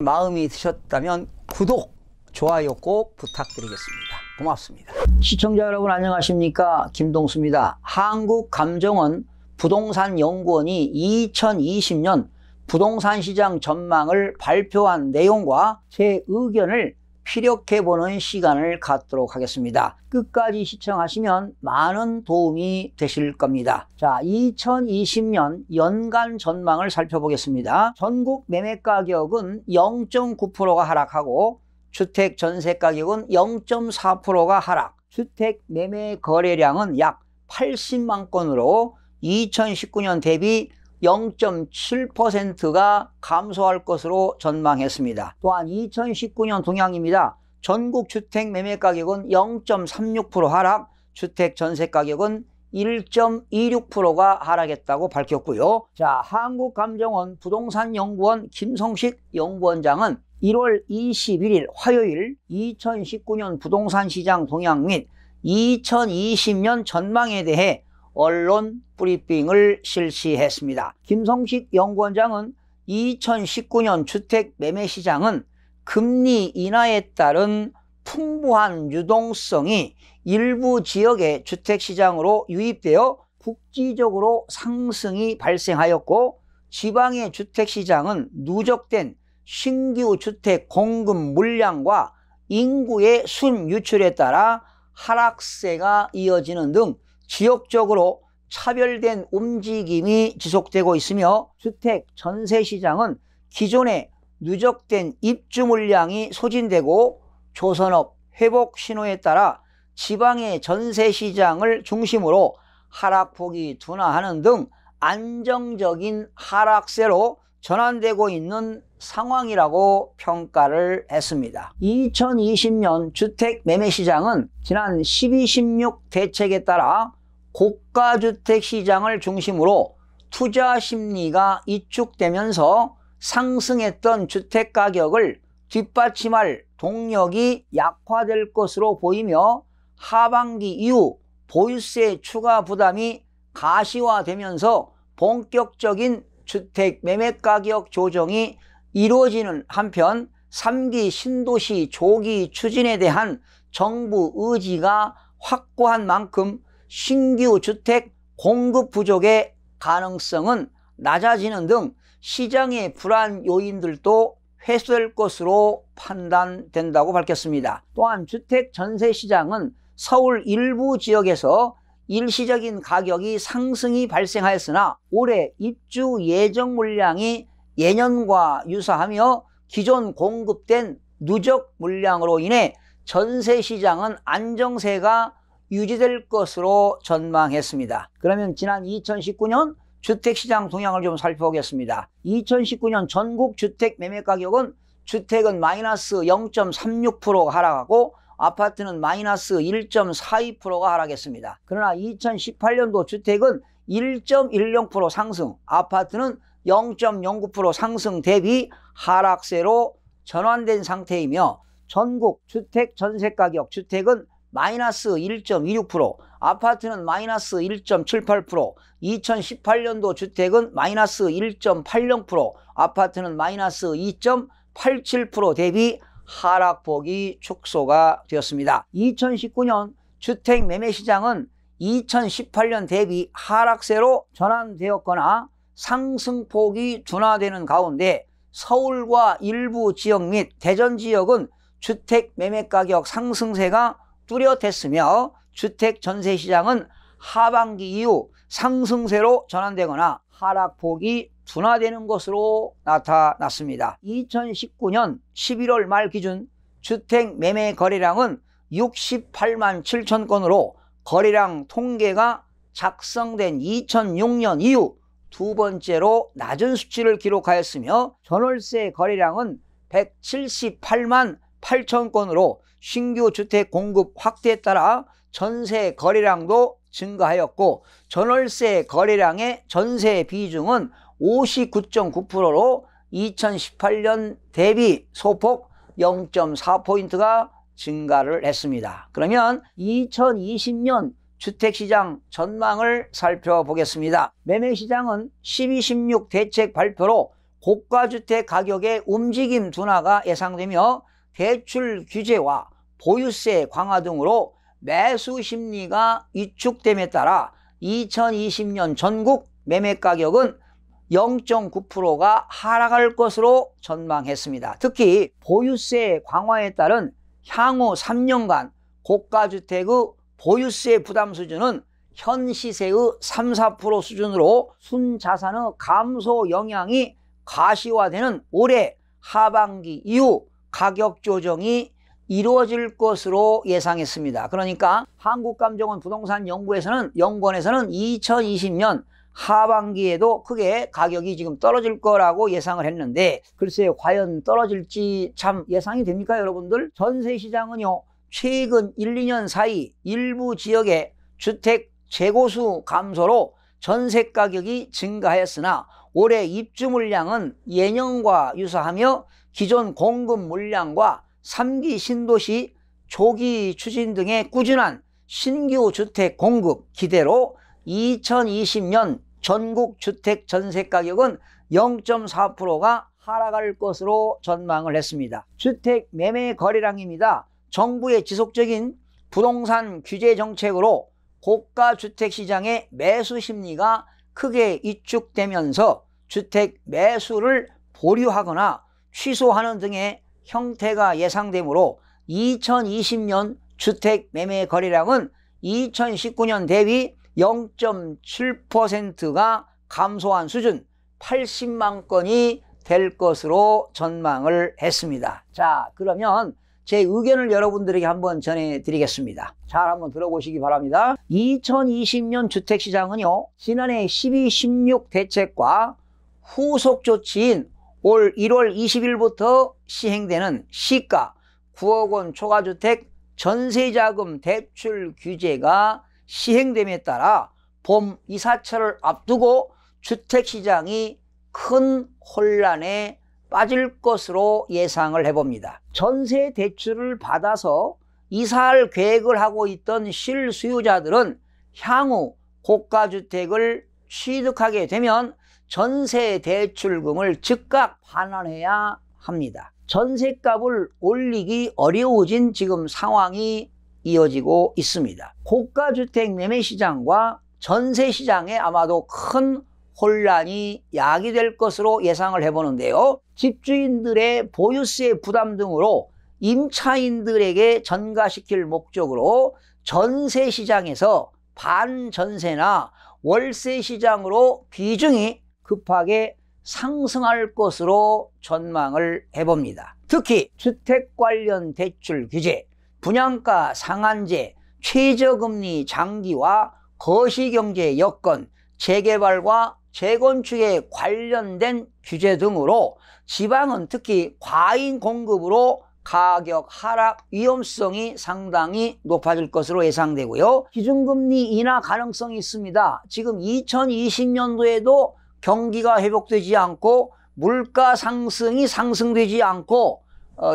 마음이 드셨다면 구독, 좋아요 꼭 부탁드리겠습니다. 고맙습니다. 시청자 여러분 안녕하십니까? 김동수입니다. 한국감정원 부동산연구원이 2020년 부동산 시장 전망을 발표한 내용과 제 의견을 피력해보는 시간을 갖도록 하겠습니다. 끝까지 시청하시면 많은 도움이 되실 겁니다. 자, 2020년 연간 전망을 살펴보겠습니다. 전국 매매가격은 0.9%가 하락하고 주택 전세가격은 0.4%가 하락, 주택 매매 거래량은 약 80만 건으로 2019년 대비 0.7%가 감소할 것으로 전망했습니다. 또한 2019년 동향입니다. 전국 주택 매매 가격은 0.36% 하락, 주택 전세 가격은 1.26%가 하락했다고 밝혔고요. 자, 한국감정원 부동산연구원 김성식 연구원장은 1월 21일 화요일 2019년 부동산 시장 동향 및 2020년 전망에 대해 언론 브리핑을 실시했습니다. 김성식 연구원장은 2019년 주택 매매 시장은 금리 인하에 따른 풍부한 유동성이 일부 지역의 주택시장으로 유입되어 국지적으로 상승이 발생하였고, 지방의 주택시장은 누적된 신규 주택 공급 물량과 인구의 순유출에 따라 하락세가 이어지는 등 지역적으로 차별된 움직임이 지속되고 있으며, 주택 전세 시장은 기존의 누적된 입주 물량이 소진되고 조선업 회복 신호에 따라 지방의 전세 시장을 중심으로 하락폭이 둔화하는 등 안정적인 하락세로 전환되고 있는 상황이라고 평가를 했습니다. 2020년 주택 매매 시장은 지난 12.16 대책에 따라 고가주택 시장을 중심으로 투자 심리가 이축되면서 상승했던 주택 가격을 뒷받침할 동력이 약화될 것으로 보이며, 하반기 이후 보유세 추가 부담이 가시화되면서 본격적인 주택 매매 가격 조정이 이루어지는 한편, 3기 신도시 조기 추진에 대한 정부 의지가 확고한 만큼 신규 주택 공급 부족의 가능성은 낮아지는 등 시장의 불안 요인들도 해소될 것으로 판단된다고 밝혔습니다. 또한 주택 전세 시장은 서울 일부 지역에서 일시적인 가격이 상승이 발생하였으나 올해 입주 예정 물량이 예년과 유사하며 기존 공급된 누적 물량으로 인해 전세 시장은 안정세가 유지될 것으로 전망했습니다. 그러면 지난 2019년 주택시장 동향을 좀 살펴보겠습니다. 2019년 전국 주택 매매 가격은 주택은 마이너스 0.36%가 하락하고 아파트는 마이너스 1.42%가 하락했습니다. 그러나 2018년도 주택은 1.10% 상승, 아파트는 0.09% 상승 대비 하락세로 전환된 상태이며, 전국 주택 전세 가격 주택은 마이너스 1.26%, 아파트는 마이너스 1.78%, 2018년도 주택은 마이너스 1.80%, 아파트는 마이너스 2.87% 대비 하락폭이 축소가 되었습니다. 2019년 주택 매매 시장은 2018년 대비 하락세로 전환되었거나 상승폭이 둔화되는 가운데, 서울과 일부 지역 및 대전 지역은 주택 매매 가격 상승세가 뚜렷했으며, 주택 전세 시장은 하반기 이후 상승세로 전환되거나 하락폭이 둔화되는 것으로 나타났습니다. 2019년 11월 말 기준 주택 매매 거래량은 68만 7천 건으로 거래량 통계가 작성된 2006년 이후 두 번째로 낮은 수치를 기록하였으며, 전월세 거래량은 178만 8천 건으로 신규 주택 공급 확대에 따라 전세 거래량도 증가하였고, 전월세 거래량의 전세 비중은 59.9%로 2018년 대비 소폭 0.4포인트가 증가를 했습니다. 그러면 2020년 주택시장 전망을 살펴보겠습니다. 매매시장은 12.16 대책 발표로 고가주택 가격의 움직임 둔화가 예상되며 대출 규제와 보유세 강화 등으로 매수 심리가 위축됨에 따라 2020년 전국 매매가격은 0.9%가 하락할 것으로 전망했습니다. 특히 보유세 강화에 따른 향후 3년간 고가주택의 보유세 부담 수준은 현 시세의 3, 4% 수준으로 순자산의 감소 영향이 가시화되는 올해 하반기 이후 가격 조정이 이루어질 것으로 예상했습니다. 그러니까 한국감정원 부동산연구원에서는 2020년 하반기에도 크게 가격이 지금 떨어질 거라고 예상을 했는데, 글쎄요, 과연 떨어질지 참 예상이 됩니까, 여러분들? 전세시장은요, 최근 1, 2년 사이 일부 지역의 주택 재고수 감소로 전세 가격이 증가하였으나 올해 입주 물량은 예년과 유사하며 기존 공급 물량과 3기 신도시 조기 추진 등의 꾸준한 신규 주택 공급 기대로 2020년 전국 주택 전세 가격은 0.4%가 하락할 것으로 전망을 했습니다. 주택 매매 거래량입니다. 정부의 지속적인 부동산 규제 정책으로 고가 주택 시장의 매수 심리가 크게 위축되면서 주택 매수를 보류하거나 취소하는 등의 형태가 예상되므로 2020년 주택 매매 거래량은 2019년 대비 0.7%가 감소한 수준 80만 건이 될 것으로 전망을 했습니다. 자, 그러면 제 의견을 여러분들에게 한번 전해드리겠습니다. 잘 한번 들어보시기 바랍니다. 2020년 주택시장은요, 지난해 12, 16 대책과 후속 조치인 올 1월 20일부터 시행되는 시가 9억 원 초과주택 전세자금 대출 규제가 시행됨에 따라 봄 이사철을 앞두고 주택시장이 큰 혼란에 빠질 것으로 예상을 해봅니다. 전세 대출을 받아서 이사할 계획을 하고 있던 실수요자들은 향후 고가주택을 취득하게 되면 전세 대출금을 즉각 반환해야 합니다. 전세값을 올리기 어려워진 지금 상황이 이어지고 있습니다. 고가주택 매매시장과 전세시장에 아마도 큰 혼란이 야기될 것으로 예상을 해보는데요. 집주인들의 보유세 부담 등으로 임차인들에게 전가시킬 목적으로 전세시장에서 반전세나 월세시장으로 비중이 급하게 상승할 것으로 전망을 해봅니다. 특히 주택 관련 대출 규제, 분양가 상한제, 최저금리 장기화, 거시경제 여건, 재개발과 재건축에 관련된 규제 등으로 지방은 특히 과잉 공급으로 가격 하락 위험성이 상당히 높아질 것으로 예상되고요. 기준금리 인하 가능성이 있습니다. 지금 2020년도에도 경기가 회복되지 않고 물가 상승이 상승되지 않고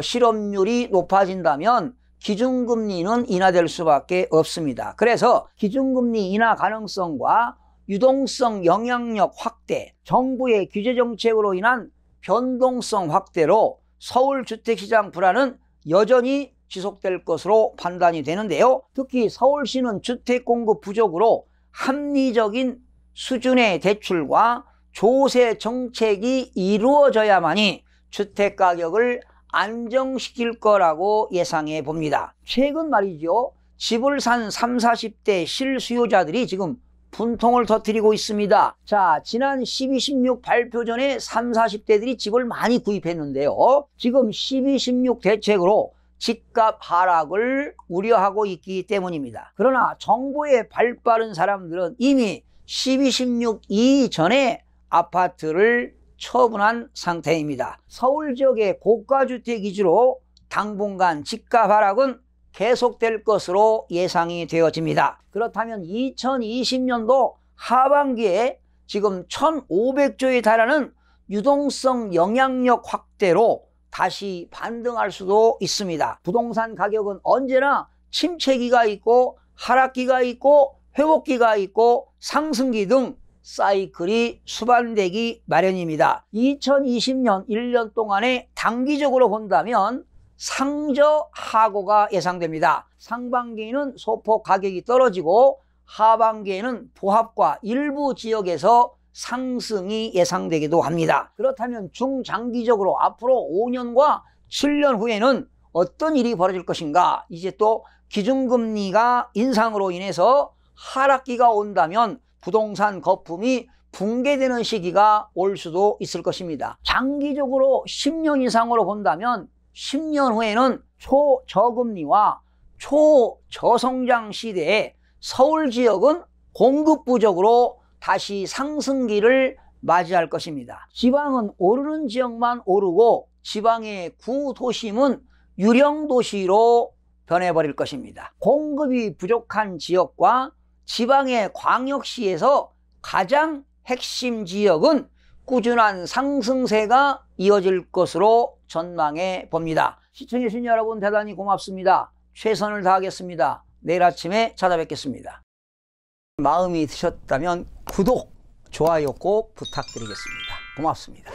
실업률이 높아진다면 기준금리는 인하될 수밖에 없습니다. 그래서 기준금리 인하 가능성과 유동성 영향력 확대, 정부의 규제정책으로 인한 변동성 확대로 서울 주택시장 불안은 여전히 지속될 것으로 판단이 되는데요. 특히 서울시는 주택 공급 부족으로 합리적인 수준의 대출과 조세 정책이 이루어져야만이 주택 가격을 안정시킬 거라고 예상해 봅니다. 최근 말이죠, 집을 산 30, 40대 실수요자들이 지금 분통을 터뜨리고 있습니다. 자, 지난 12, 16 발표 전에 30, 40대들이 집을 많이 구입했는데요. 지금 12, 16 대책으로 집값 하락을 우려하고 있기 때문입니다. 그러나 정보에 발빠른 사람들은 이미 12, 16 이전에 아파트를 처분한 상태입니다. 서울 지역의 고가주택 위주로 당분간 집값 하락은 계속될 것으로 예상이 되어집니다. 그렇다면 2020년도 하반기에 지금 1,500조에 달하는 유동성 영향력 확대로 다시 반등할 수도 있습니다. 부동산 가격은 언제나 침체기가 있고 하락기가 있고 회복기가 있고 상승기 등 사이클이 수반되기 마련입니다. 2020년 1년 동안에 단기적으로 본다면 상저하고가 예상됩니다. 상반기에는 소폭 가격이 떨어지고 하반기에는 보합과 일부 지역에서 상승이 예상되기도 합니다. 그렇다면 중장기적으로 앞으로 5년과 7년 후에는 어떤 일이 벌어질 것인가? 이제 또 기준금리가 인상으로 인해서 하락기가 온다면 부동산 거품이 붕괴되는 시기가 올 수도 있을 것입니다. 장기적으로 10년 이상으로 본다면 10년 후에는 초저금리와 초저성장 시대에 서울 지역은 공급 부족으로 다시 상승기를 맞이할 것입니다. 지방은 오르는 지역만 오르고 지방의 구도심은 유령도시로 변해버릴 것입니다. 공급이 부족한 지역과 지방의 광역시에서 가장 핵심 지역은 꾸준한 상승세가 이어질 것으로 전망해 봅니다. 시청해주신 여러분 대단히 고맙습니다. 최선을 다하겠습니다. 내일 아침에 찾아뵙겠습니다. 마음이 드셨다면 구독, 좋아요 꼭 부탁드리겠습니다. 고맙습니다.